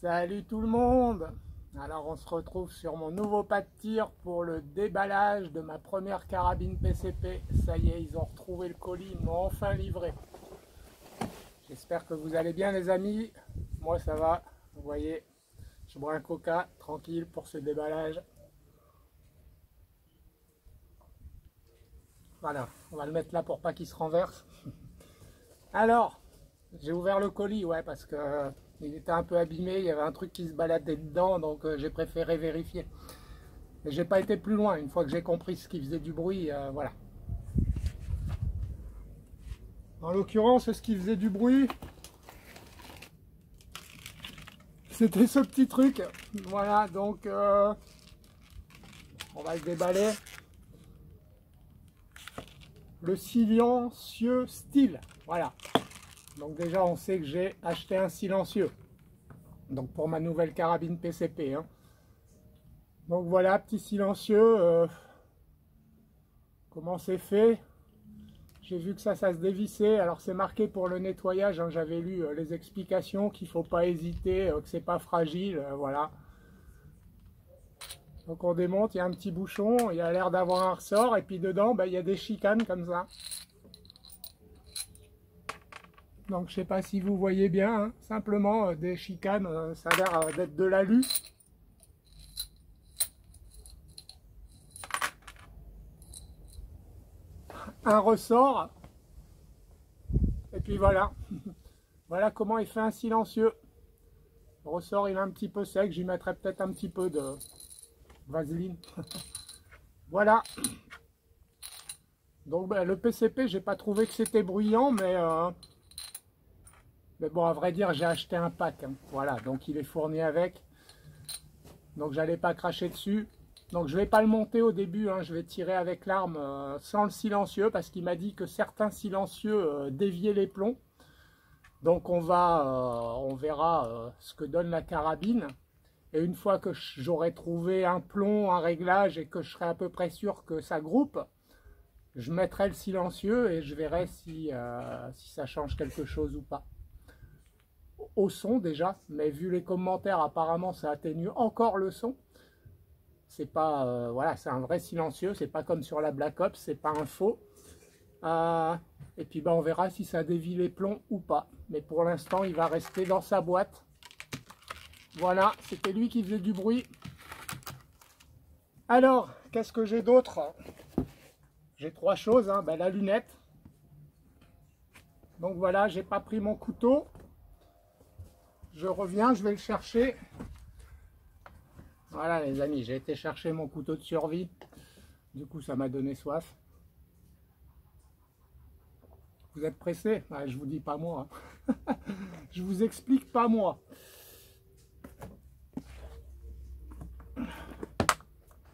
Salut tout le monde! Alors on se retrouve sur mon nouveau pas de tir pour le déballage de ma première carabine PCP. Ça y est, ils ont retrouvé le colis, ils m'ont enfin livré. J'espère que vous allez bien les amis. Moi ça va, vous voyez, je bois un coca tranquille pour ce déballage. Voilà, on va le mettre là pour pas qu'il se renverse. Alors, j'ai ouvert le colis, ouais, parce que il était un peu abîmé, il y avait un truc qui se baladait dedans, donc j'ai préféré vérifier. Et j'ai pas été plus loin, une fois que j'ai compris ce qui faisait du bruit, voilà. En l'occurrence, ce qui faisait du bruit, c'était ce petit truc. Voilà, donc on va le déballer. Le silencieux style, voilà. Donc déjà, on sait que j'ai acheté un silencieux. Donc pour ma nouvelle carabine PCP. Hein. Donc voilà, petit silencieux. Comment c'est fait? J'ai vu que ça se dévissait. Alors c'est marqué pour le nettoyage. Hein. J'avais lu les explications qu'il ne faut pas hésiter, que c'est pas fragile. Voilà. Donc on démonte, il y a un petit bouchon, il y a l'air d'avoir un ressort. Et puis dedans, il y a des chicanes comme ça. Donc je sais pas si vous voyez bien, hein, simplement des chicanes, ça a l'air d'être de l'alu. Un ressort, et puis voilà. Voilà comment il fait un silencieux. Le ressort il est un petit peu sec, j'y mettrai peut-être un petit peu de vaseline. Voilà. Donc le PCP, j'ai pas trouvé que c'était bruyant, mais bon, à vrai dire, j'ai acheté un pack. Hein. Voilà, donc il est fourni avec. Donc j'allais pas cracher dessus. Donc je vais pas le monter au début, hein. Je vais tirer avec l'arme sans le silencieux, parce qu'il m'a dit que certains silencieux déviaient les plombs. Donc on verra ce que donne la carabine. Et une fois que j'aurai trouvé un plomb, un réglage, et que je serai à peu près sûr que ça groupe, je mettrai le silencieux et je verrai si ça change quelque chose ou pas. Au son déjà, mais vu les commentaires, apparemment ça atténue encore le son. C'est pas, voilà, c'est un vrai silencieux, c'est pas comme sur la Black Ops, c'est pas un faux. Et puis on verra si ça dévie les plombs ou pas. Mais pour l'instant, il va rester dans sa boîte. Voilà, c'était lui qui faisait du bruit. Alors, qu'est-ce que j'ai d'autre? J'ai trois choses, hein. La lunette. Donc voilà, j'ai pas pris mon couteau. Je reviens, je vais le chercher. Voilà les amis, j'ai été chercher mon couteau de survie. Du coup, ça m'a donné soif. Vous êtes pressés? Ah, je vous dis pas moi. Je vous explique pas moi.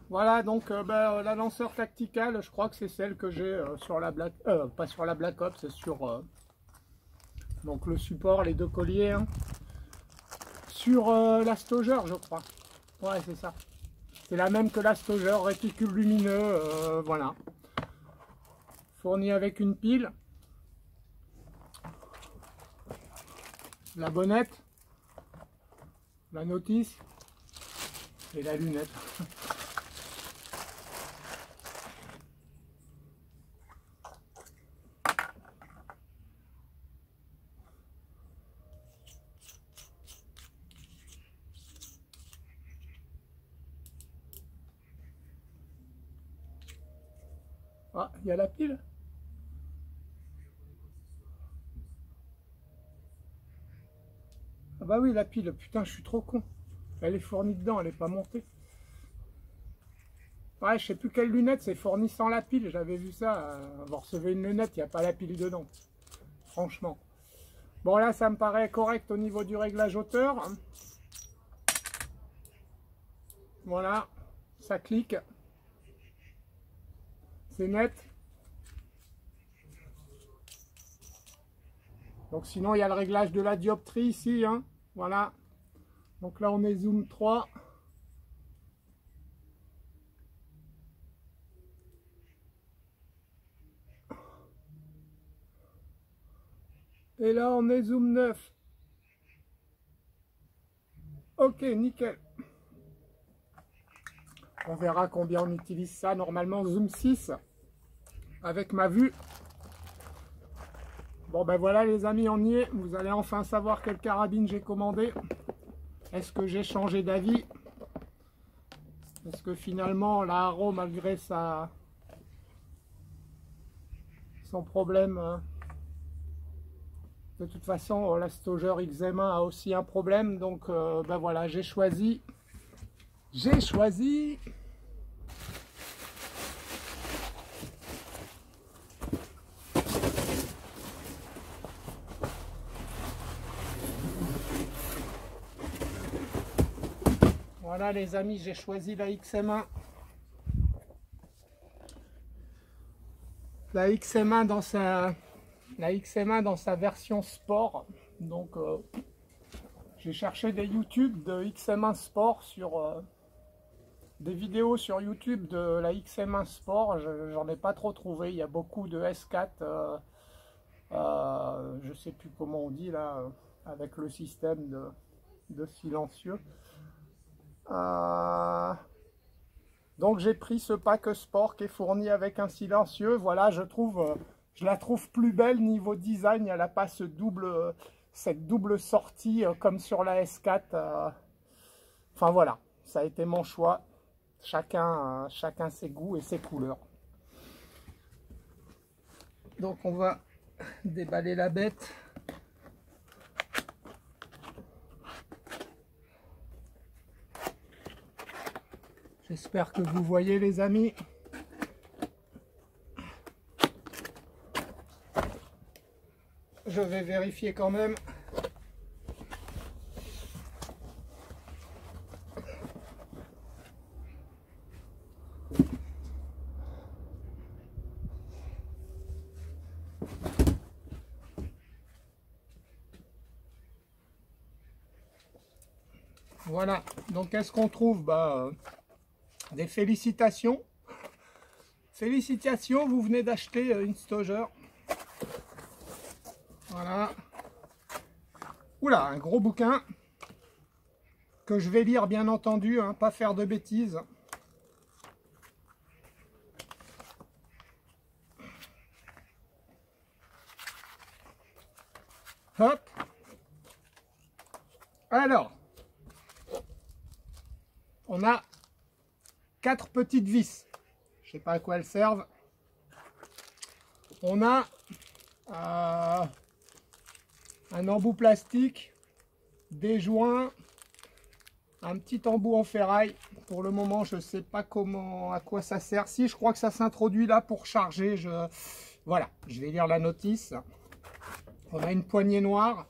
Voilà, donc la lanceur tacticale, je crois que c'est celle que j'ai sur la Black... pas sur la Black Ops, c'est sur donc le support, les deux colliers. Hein. Sur la Stoger, je crois. Ouais, c'est ça. C'est la même que la Stoger, réticule lumineux, voilà. Fourni avec une pile. La bonnette. La notice. Et la lunette. Ah, il y a la pile. Ah bah oui, la pile, putain, je suis trop con. Elle est fournie dedans, elle n'est pas montée. Ouais, je sais plus quelle lunette, c'est fourni sans la pile, j'avais vu ça. Vous recevez une lunette, il n'y a pas la pile dedans. Franchement. Bon là, ça me paraît correct au niveau du réglage hauteur. Voilà, ça clique. C'est net. Donc sinon, il y a le réglage de la dioptrie ici. Hein. Voilà. Donc là, on est zoom 3. Et là, on est zoom 9. Ok, nickel. On verra combien on utilise ça. Normalement, zoom 6 avec ma vue. Bon ben voilà les amis, on y est. Vous allez enfin savoir quelle carabine j'ai commandé. Est-ce que j'ai changé d'avis? Est-ce que finalement la Haro, malgré son problème, de toute façon la Stoger XM1 a aussi un problème. Donc ben voilà, j'ai choisi. Voilà les amis, j'ai choisi la XM1. La XM1 dans sa version sport. Donc j'ai cherché des YouTube de XM1 sport sur des vidéos sur YouTube de la XM1 sport. J'en ai pas trop trouvé. Il y a beaucoup de S4. Je sais plus comment on dit là, avec le système de silencieux. Donc j'ai pris ce pack sport qui est fourni avec un silencieux. Voilà, je la trouve plus belle niveau design. Elle n'a pas cette double sortie comme sur la S4. Enfin voilà, ça a été mon choix. Chacun ses goûts et ses couleurs. Donc on va déballer la bête. J'espère que vous voyez les amis. Je vais vérifier quand même. Voilà, donc qu'est-ce qu'on trouve? Des félicitations. Félicitations, vous venez d'acheter une Stoger. Voilà. Oula, un gros bouquin que je vais lire bien entendu, hein, pas faire de bêtises. Hop. Alors, on a 4 petites vis. Je sais pas à quoi elles servent. On a un embout plastique, des joints, un petit embout en ferraille. Pour le moment, je ne sais pas à quoi ça sert. Si, je crois que ça s'introduit là pour charger. Voilà, je vais lire la notice. On a une poignée noire.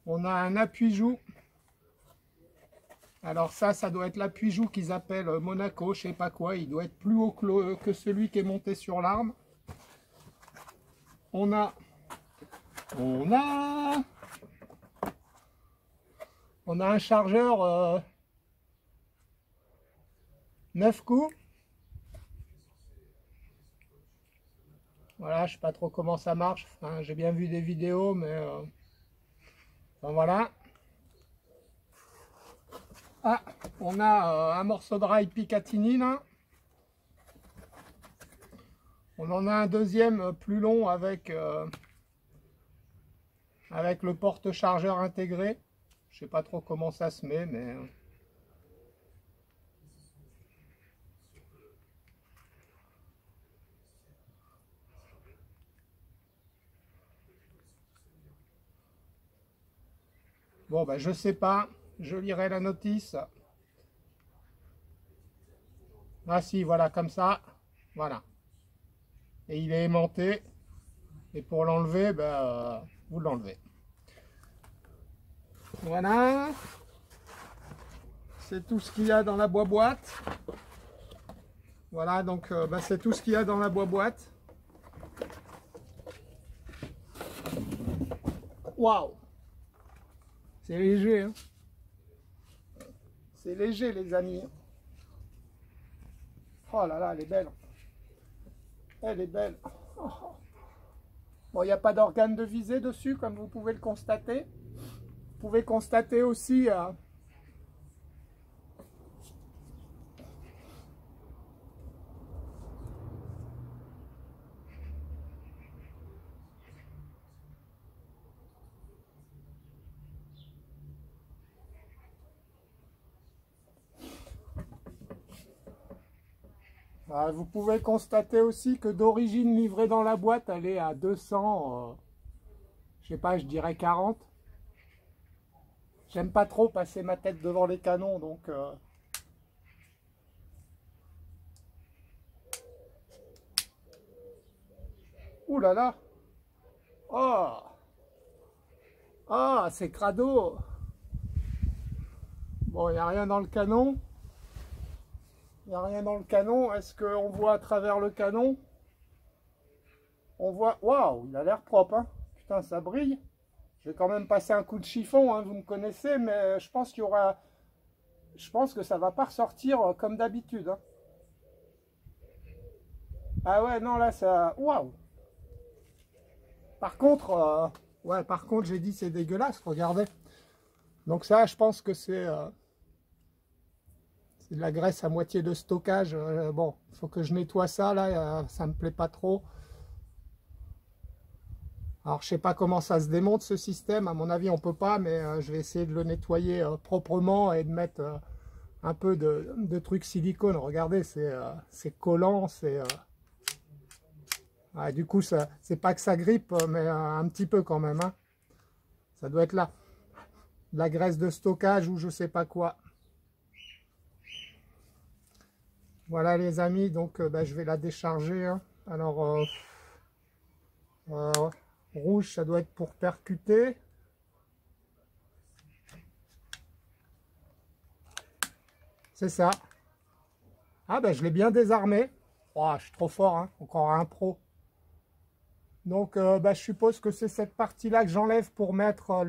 On a un appui-joue. Alors ça doit être l'appui-joue qu'ils appellent Monaco, je sais pas quoi. Il doit être plus haut que celui qui est monté sur l'arme. On a un chargeur 9 coups. Voilà, je sais pas trop comment ça marche. Enfin, j'ai bien vu des vidéos, mais enfin, voilà. Ah, on a un morceau de rail Picatinny là. On en a un deuxième plus long avec le porte-chargeur intégré. Je sais pas trop comment ça se met, mais bon, ben, je sais pas. Je lirai la notice. Ah si, voilà, comme ça. Voilà. Et il est aimanté. Et pour l'enlever, vous l'enlevez. Voilà. C'est tout ce qu'il y a dans la boîte. Voilà, donc c'est tout ce qu'il y a dans la boîte. Waouh! C'est léger, hein? C'est léger, les amis. Oh là là, elle est belle. Elle est belle. Oh. Bon, il n'y a pas d'organe de visée dessus, comme vous pouvez le constater. pouvez constater aussi vous pouvez constater aussi que d'origine livrée dans la boîte, elle est à 200, je sais pas, je dirais 40. J'aime pas trop passer ma tête devant les canons, donc... Ouh là là! Oh! Ah, c'est crado! Bon, il n'y a rien dans le canon. Il n'y a rien dans le canon. Est-ce qu'on voit à travers le canon? On voit... Waouh, il a l'air propre, hein. Putain, ça brille. Je vais quand même passer un coup de chiffon, hein, vous me connaissez, mais je pense qu'il y aura... Je pense que ça va pas ressortir comme d'habitude. Hein. Ah ouais, non, là, ça... Waouh! Par contre, ouais, par contre, j'ai dit c'est dégueulasse, regardez. Donc ça, je pense que c'est de la graisse à moitié de stockage. Bon, il faut que je nettoie ça, là, ça me plaît pas trop. Alors, je sais pas comment ça se démonte, ce système. À mon avis, on peut pas, mais je vais essayer de le nettoyer proprement et de mettre un peu de trucs silicone. Regardez, c'est collant, c'est... du coup, c'est pas que ça grippe, mais un petit peu quand même. Hein. Ça doit être là. De la graisse de stockage ou je sais pas quoi. Voilà les amis, donc je vais la décharger. Hein. Alors, rouge, ça doit être pour percuter. C'est ça. Ah je l'ai bien désarmé. Oh, je suis trop fort, hein. Encore un pro. Donc je suppose que c'est cette partie-là que j'enlève pour mettre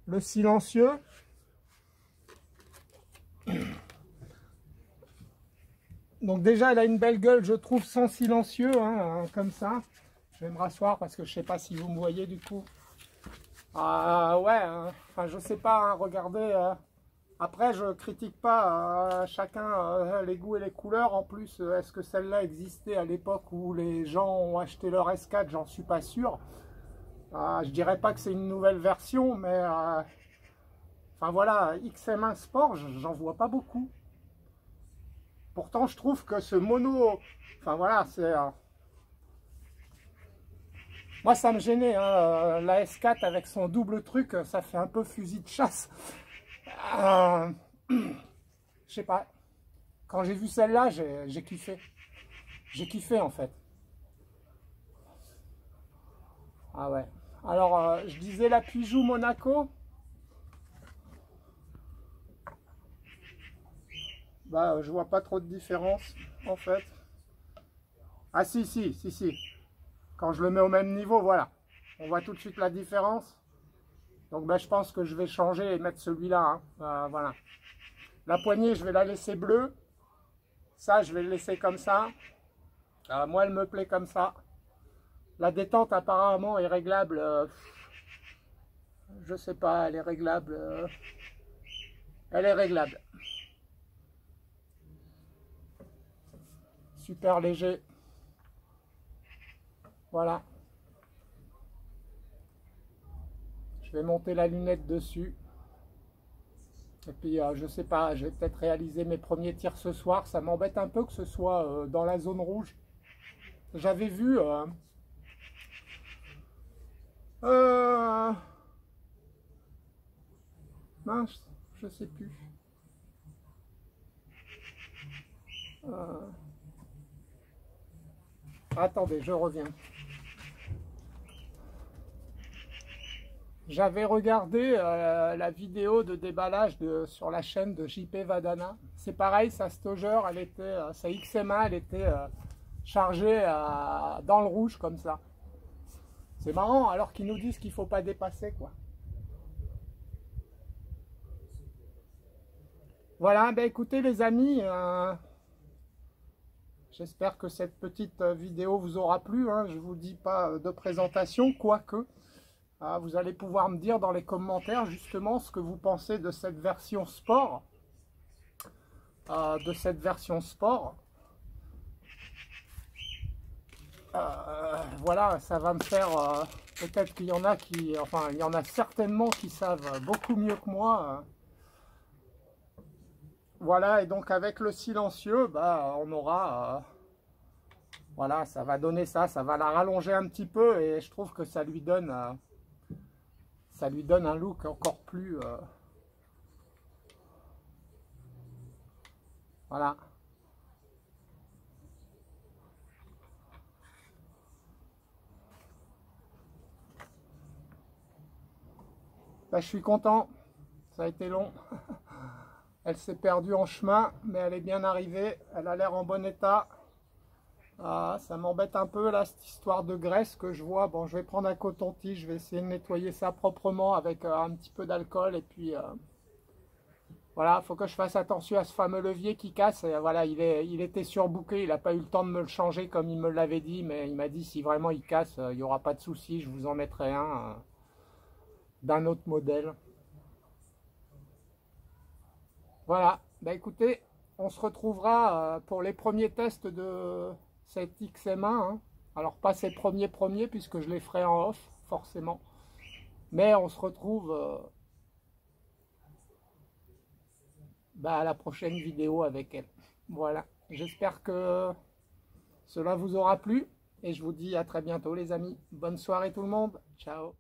le silencieux. Donc déjà, elle a une belle gueule, je trouve, sans silencieux, hein, comme ça. Je vais me rasseoir parce que je sais pas si vous me voyez du coup. Ouais, hein, enfin je sais pas, hein, regardez. Après, je critique pas chacun les goûts et les couleurs. En plus, est-ce que celle-là existait à l'époque où les gens ont acheté leur S4? J'en suis pas sûr. Je dirais pas que c'est une nouvelle version, mais enfin voilà, XM1 Sport, j'en vois pas beaucoup. Pourtant, je trouve que ce mono, enfin voilà, c'est... moi, ça me gênait, hein, la S4 avec son double truc, ça fait un peu fusil de chasse. Je sais pas. Quand j'ai vu celle-là, j'ai kiffé. J'ai kiffé, en fait. Ah ouais. Alors, je disais la Peugeot Monaco. Je vois pas trop de différence, en fait. Ah si. Quand je le mets au même niveau, voilà. On voit tout de suite la différence. Donc je pense que je vais changer et mettre celui-là. Hein. Voilà. La poignée, je vais la laisser bleue. Ça, je vais le laisser comme ça. Moi, elle me plaît comme ça. La détente, apparemment, est réglable. Je sais pas, elle est réglable. Elle est réglable. Super léger. Voilà. Je vais monter la lunette dessus. Et puis, je sais pas, je vais peut-être réaliser mes premiers tirs ce soir. Ça m'embête un peu que ce soit dans la zone rouge. J'avais vu... mince, je sais plus. Attendez, je reviens. J'avais regardé la vidéo de déballage sur la chaîne de JP Vadana. C'est pareil, sa Stoger, elle était, sa XM1, elle était chargée dans le rouge comme ça. C'est marrant, alors qu'ils nous disent qu'il ne faut pas dépasser, quoi. Voilà, écoutez les amis, j'espère que cette petite vidéo vous aura plu. Hein. Je ne vous dis pas de présentation, quoique. Vous allez pouvoir me dire dans les commentaires justement ce que vous pensez de cette version sport. Voilà, ça va me faire... peut-être qu'il y en a qui... Enfin, il y en a certainement qui savent beaucoup mieux que moi. Voilà, et donc avec le silencieux, bah, on aura... voilà, ça va donner ça, ça va la rallonger un petit peu et je trouve que ça lui donne un look encore plus... voilà. Bah, je suis content, ça a été long. Elle s'est perdue en chemin, mais elle est bien arrivée, elle a l'air en bon état. Ça m'embête un peu là, cette histoire de graisse que je vois. Bon, je vais prendre un coton-tige, je vais essayer de nettoyer ça proprement avec un petit peu d'alcool. Et puis, voilà, il faut que je fasse attention à ce fameux levier qui casse. Et, voilà, il était surbooké, il n'a pas eu le temps de me le changer comme il me l'avait dit. Mais il m'a dit, si vraiment il casse, il n'y aura pas de souci, je vous en mettrai un d'un autre modèle. Voilà, bah écoutez, on se retrouvera pour les premiers tests de cette XM1. Hein. Alors pas ces premiers puisque je les ferai en off, forcément. Mais on se retrouve à la prochaine vidéo avec elle. Voilà, j'espère que cela vous aura plu. Et je vous dis à très bientôt les amis. Bonne soirée tout le monde. Ciao.